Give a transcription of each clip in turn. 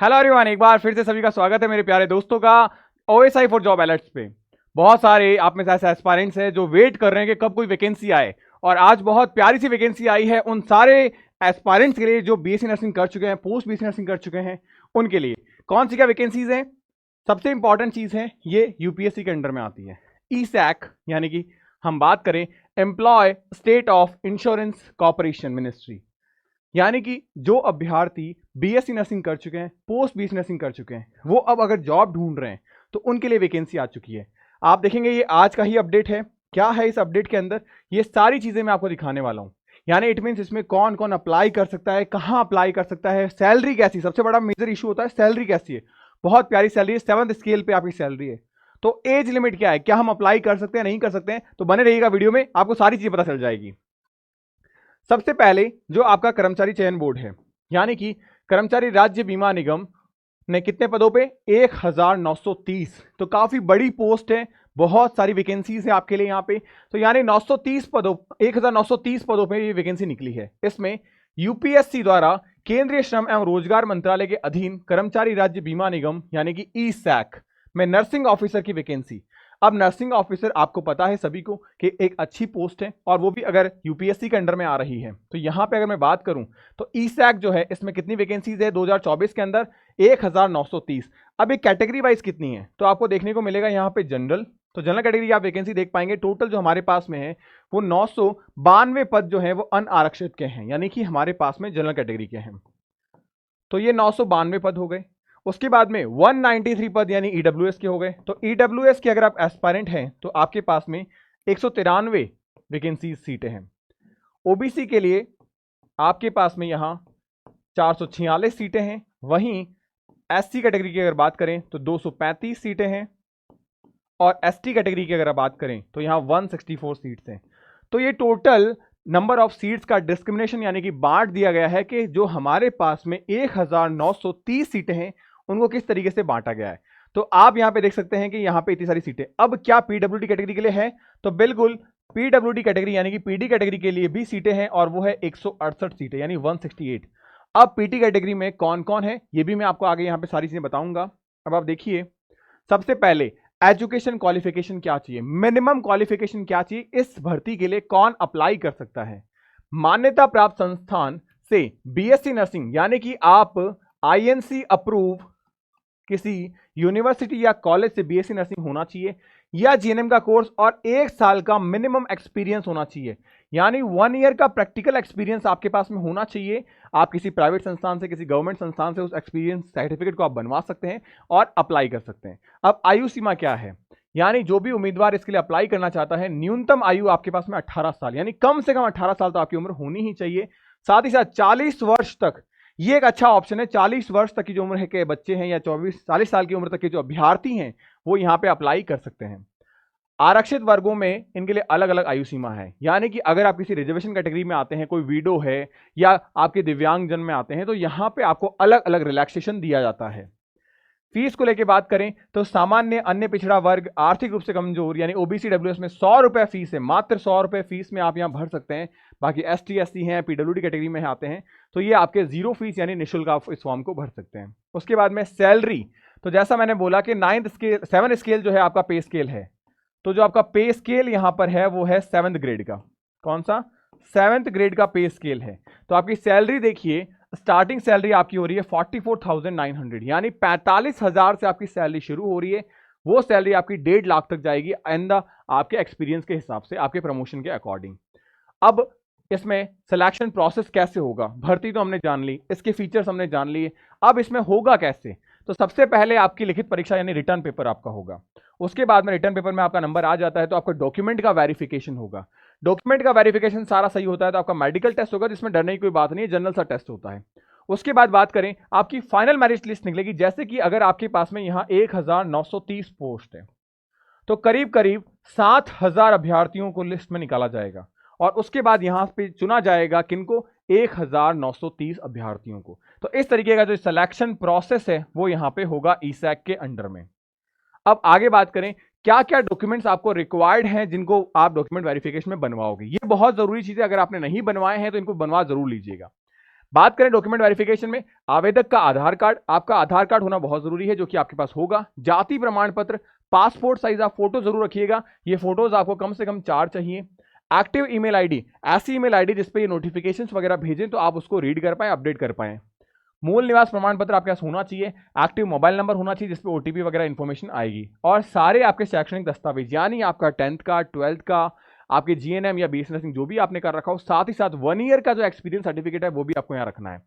Hello everyone, एक बार फिर से सभी का स्वागत है मेरे प्यारे दोस्तों का ओएसआई फॉर जॉब अलर्ट्स पे। बहुत सारे आप में से ऐसे एस्पायरेंट्स हैं जो वेट कर रहे हैं कि कब कोई वैकेंसी आए, और आज बहुत प्यारी सी वैकेंसी आई है उन सारे एस्पायरेंट्स के लिए जो बीएससी नर्सिंग कर चुके हैं, पोस्ट बीएससी नर्सिंग कर चुके हैं, उनके लिए। कौन सी क्या वैकेंसीज हैं? सबसे इंपॉर्टेंट चीज है, ये यूपीएससी के अंडर में आती है। ईसैक यानी कि हम बात करें employ state of insurance corporation ministry, यानी कि जो अभ्यर्थी बीएससी नर्सिंग कर चुके हैं, पोस्ट बीएससी नर्सिंग कर चुके हैं, वो अब अगर जॉब ढूंढ रहे हैं तो उनके लिए वैकेंसी आ चुकी है। आप देखेंगे ये आज का ही अपडेट है। क्या है इस अपडेट के अंदर, ये सारी चीजें मैं आपको दिखाने वाला हूं। यानी इट मीन्स इसमें कौन कौन अप्लाई कर सकता है, कहां अप्लाई कर सकता है, सैलरी कैसी, सबसे बड़ा मेजर इशू होता है सैलरी कैसी है। बहुत प्यारी सैलरी है, 7th स्केल पे आपकी सैलरी है। तो एज लिमिट क्या है, क्या हम अप्लाई कर सकते हैं, नहीं कर सकते हैं? तो बने रहिएगा वीडियो में, आपको सारी चीजें पता चल जाएगी। सबसे पहले जो आपका कर्मचारी चयन बोर्ड है, यानी कि कर्मचारी राज्य बीमा निगम ने कितने पदों पे 1930, तो काफी बड़ी पोस्ट है, बहुत सारी वैकेंसीज है आपके लिए यहाँ पे। तो यानी 930 पदों 1930 पदों पे ये वैकेंसी निकली है। इसमें यूपीएससी द्वारा केंद्रीय श्रम एवं रोजगार मंत्रालय के अधीन कर्मचारी राज्य बीमा निगम यानी कि ईसैक में नर्सिंग ऑफिसर की वैकेंसी। अब नर्सिंग ऑफिसर आपको पता है सभी को कि एक अच्छी पोस्ट है, और वो भी अगर यूपीएससी के अंडर में आ रही है। तो यहां पे अगर मैं बात करूं तो ईसैक जो है इसमें कितनी वैकेंसीज है 2024 के अंदर 1930। अब एक कैटेगरी वाइज कितनी है तो आपको देखने को मिलेगा यहाँ पे जनरल, तो जनरल कैटेगरी की आप वैकेंसी देख पाएंगे। टोटल जो हमारे पास में है वो 992 पद जो है वो अनारक्षित के हैं, यानी कि हमारे पास में जनरल कैटेगरी के हैं। तो ये 992 पद हो गए। उसके बाद में 193 पद यानी ईडब्ल्यूएस के हो गए। तो ईडब्ल्यूएस के अगर आप एस्पायरेंट हैं तो आपके पास में 193 वैकेंसी सीटें हैं। ओबीसी के लिए आपके पास में यहां 446 सीटें हैं। वहीं एससी कैटेगरी की अगर बात करें तो 235 सीटें हैं, और एसटी कैटेगरी की अगर आप बात करें तो यहां 164 सीट्स हैं। तो ये टोटल नंबर ऑफ सीट्स का डिस्क्रिमिनेशन यानी कि बांट दिया गया है कि जो हमारे पास में 1930 सीटें हैं उनको किस तरीके से बांटा गया है। तो आप यहां पे देख सकते हैं कि यहां पे इतनी सारी सीटें। अब क्या पीडब्ल्यूडी कैटेगरी के लिए है? तो बिल्कुल पीडब्ल्यूडी कैटेगरी यानी कि पीडी कैटेगरी के लिए भी सीटें हैं, और वो है 168 सीटें यानी 168। अब पीटी कैटेगरी में कौन कौन है ये भी मैं आपको आगे यहां पे सारी चीजें बताऊंगा। अब आप देखिए, सबसे पहले एजुकेशन क्वालिफिकेशन क्या चाहिए, मिनिमम क्वालिफिकेशन क्या चाहिए, इस भर्ती के लिए कौन अप्लाई कर सकता है। मान्यता प्राप्त संस्थान से बीएससी नर्सिंग यानी कि आप आईएनसी अप्रूव किसी यूनिवर्सिटी या कॉलेज से बीएससी नर्सिंग होना चाहिए, या जीएनएम का कोर्स, और 1 साल का मिनिमम एक्सपीरियंस होना चाहिए, यानी 1 ईयर का प्रैक्टिकल एक्सपीरियंस आपके पास में होना चाहिए। आप किसी प्राइवेट संस्थान से, किसी गवर्नमेंट संस्थान से उस एक्सपीरियंस सर्टिफिकेट को आप बनवा सकते हैं और अप्लाई कर सकते हैं। अब आयु सीमा क्या है, यानी जो भी उम्मीदवार इसके लिए अप्लाई करना चाहता है, न्यूनतम आयु आपके पास में 18 साल, यानी कम से कम 18 साल तो आपकी उम्र होनी ही चाहिए। साथ ही साथ 40 वर्ष तक, ये एक अच्छा ऑप्शन है। 40 वर्ष तक की जो उम्र है के बच्चे हैं, या 40 साल की उम्र तक के जो अभ्यर्थी हैं, वो यहां पे अप्लाई कर सकते हैं। आरक्षित वर्गों में इनके लिए अलग अलग आयु सीमा है, यानी कि अगर आप किसी रिजर्वेशन कैटेगरी में आते हैं, कोई वीडो है या आपके दिव्यांगजन में आते हैं, तो यहां पे आपको अलग अलग रिलैक्सेशन दिया जाता है। फीस को लेकर बात करें तो सामान्य, अन्य पिछड़ा वर्ग, आर्थिक रूप से कमजोर यानी ओबीसी डब्ल्यूएस में 100 रुपए फीस है, मात्र 100 रुपए फीस में आप यहां भर सकते हैं। बाकी एसटी एससी हैं, पीडब्ल्यूडी कैटेगरी में आते हैं तो ये आपके 0 फीस यानी निःशुल्क आप इस फॉर्म को भर सकते हैं। उसके बाद में सैलरी, तो जैसा मैंने बोला कि 7 स्केल जो है आपका पे स्केल है, तो जो आपका पे स्केल यहां पर है वो है 7th ग्रेड का। कौन सा? 7th ग्रेड का पे स्केल है। तो आपकी सैलरी देखिए, स्टार्टिंग सैलरी आपकी हो रही है 44,900, यानी 45,000 से आपकी सैलरी शुरू हो रही है। वो सैलरी आपकी 1.5 लाख तक जाएगी आइंदा, आपके एक्सपीरियंस के हिसाब से, आपके प्रमोशन के अकॉर्डिंग। अब इसमें सिलेक्शन प्रोसेस कैसे होगा, भर्ती तो हमने जान ली, इसके फीचर्स हमने जान लिए। अब इसमें होगा कैसे? तो सबसे पहले आपकी लिखित परीक्षा यानी रिटर्न पेपर आपका होगा। उसके बाद में रिटर्न पेपर में आपका नंबर आ जाता है तो आपका डॉक्यूमेंट का वेरिफिकेशन होगा। डॉक्यूमेंट का वेरिफिकेशन सारा सही होता है तो आपका मेडिकल टेस्ट होगा, जिसमें डरने की कोई बात नहीं है, जनरल सा टेस्ट होता है। उसके बाद बात करें, आपकी फाइनल मेरिट लिस्ट निकलेगी। जैसे कि अगर आपके पास में यहां 1930 पोस्ट है तो करीब करीब 7,000 अभ्यर्थियों को लिस्ट में निकाला जाएगा, और उसके बाद यहां पे चुना जाएगा किनको? 1930 अभ्यर्थियों को। तो इस तरीके का जो सिलेक्शन प्रोसेस है वो यहां पे होगा ईसैक के अंडर में। अब आगे बात करें, क्या क्या डॉक्यूमेंट्स आपको रिक्वायर्ड हैं जिनको आप डॉक्यूमेंट वेरिफिकेशन में बनवाओगे। ये बहुत जरूरी चीज है, अगर आपने नहीं बनवाए हैं तो इनको बनवा जरूर लीजिएगा। बात करें डॉक्यूमेंट वेरिफिकेशन में, आवेदक का आधार कार्ड, आपका आधार कार्ड होना बहुत जरूरी है जो कि आपके पास होगा। जाति प्रमाण पत्र, पासपोर्ट साइज आप फोटो जरूर रखिएगा, ये फोटोज आपको कम से कम 4 चाहिए। एक्टिव ईमेल आईडी, ऐसी ईमेल आईडी जिसपे ये नोटिफिकेशंस वगैरह भेजें तो आप उसको रीड कर पाए, अपडेट कर पाए। मूल निवास प्रमाण पत्र आपके पास होना चाहिए। एक्टिव मोबाइल नंबर होना चाहिए जिसपे ओटीपी वगैरह इन्फॉर्मेशन आएगी। और सारे आपके शैक्षणिक दस्तावेज यानी आपका 10th का, 12th का, आपके जीएनएम या बीएससी नर्सिंग जो भी आपने कर रखा हो, साथ ही साथ 1 ईयर का जो एक्सपीरियंस सर्टिफिकेट है वो भी आपको यहाँ रखना है।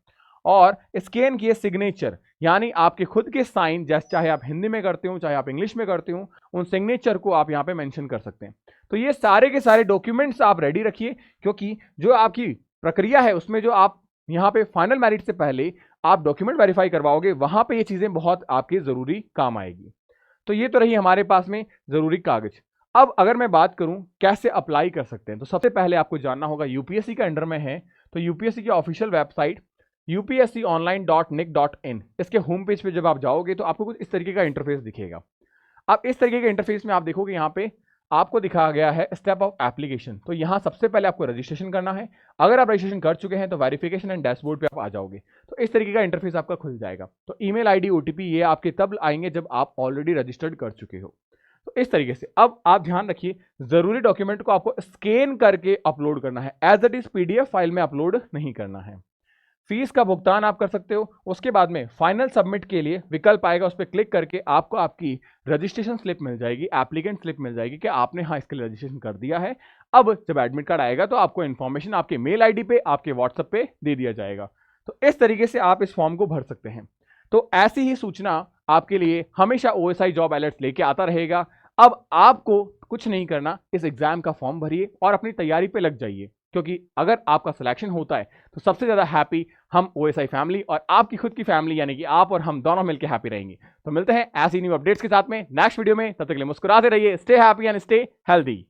और स्कैन किए सिग्नेचर यानी आपके खुद के साइन, जैसे चाहे आप हिंदी में करते हो चाहे आप इंग्लिश में करते हो, उन सिग्नेचर को आप यहाँ पे मेंशन कर सकते हैं। तो ये सारे के सारे डॉक्यूमेंट्स आप रेडी रखिए, क्योंकि जो आपकी प्रक्रिया है उसमें जो आप यहाँ पे फाइनल मेरिट से पहले आप डॉक्यूमेंट वेरीफाई करवाओगे, वहां पे ये चीजें बहुत आपके जरूरी काम आएगी। तो ये तो रही हमारे पास में जरूरी कागज। अब अगर मैं बात करूं कैसे अप्लाई कर सकते हैं, तो सबसे पहले आपको जानना होगा यूपीएससी के अंडर में है तो यूपीएससी की ऑफिशियल वेबसाइट upsconline.nic.in, इसके होम पेज पे जब आप जाओगे तो आपको कुछ इस तरीके का इंटरफेस दिखेगा। अब इस तरीके के इंटरफेस में आप देखोगे यहाँ पे आपको दिखाया गया है स्टेप ऑफ एप्लीकेशन। तो यहाँ सबसे पहले आपको रजिस्ट्रेशन करना है। अगर आप रजिस्ट्रेशन कर चुके हैं तो वेरिफिकेशन एंड डैशबोर्ड पे आप आ जाओगे, तो इस तरीके का इंटरफेस आपका खुल जाएगा। तो ईमेल आईडी, ओटीपी ये आपके तब आएंगे जब आप ऑलरेडी रजिस्टर्ड कर चुके हो। तो इस तरीके से अब आप ध्यान रखिए, जरूरी डॉक्यूमेंट को आपको स्कैन करके अपलोड करना है, as it is PDF file में अपलोड नहीं करना है। फीस का भुगतान आप कर सकते हो। उसके बाद में फाइनल सबमिट के लिए विकल्प आएगा, उस पर क्लिक करके आपको आपकी रजिस्ट्रेशन स्लिप मिल जाएगी, एप्लीकेंट स्लिप मिल जाएगी कि आपने हाँ इसके लिए रजिस्ट्रेशन कर दिया है। अब जब एडमिट कार्ड आएगा तो आपको इन्फॉर्मेशन आपके मेल आईडी पे, आपके व्हाट्सएप पे दे दिया जाएगा। तो इस तरीके से आप इस फॉर्म को भर सकते हैं। तो ऐसी ही सूचना आपके लिए हमेशा ओएसआई जॉब अलर्ट लेके आता रहेगा। अब आपको कुछ नहीं करना, इस एग्जाम का फॉर्म भरिए और अपनी तैयारी पे लग जाइए, क्योंकि अगर आपका सिलेक्शन होता है तो सबसे ज्यादा हैप्पी हम ओएसआई फैमिली और आपकी खुद की फैमिली यानी कि आप और हम दोनों मिलकर हैप्पी रहेंगे। तो मिलते हैं ऐसी न्यू अपडेट्स के साथ में नेक्स्ट वीडियो में, तब तक के लिए मुस्कुराते रहिए, stay happy and stay healthy.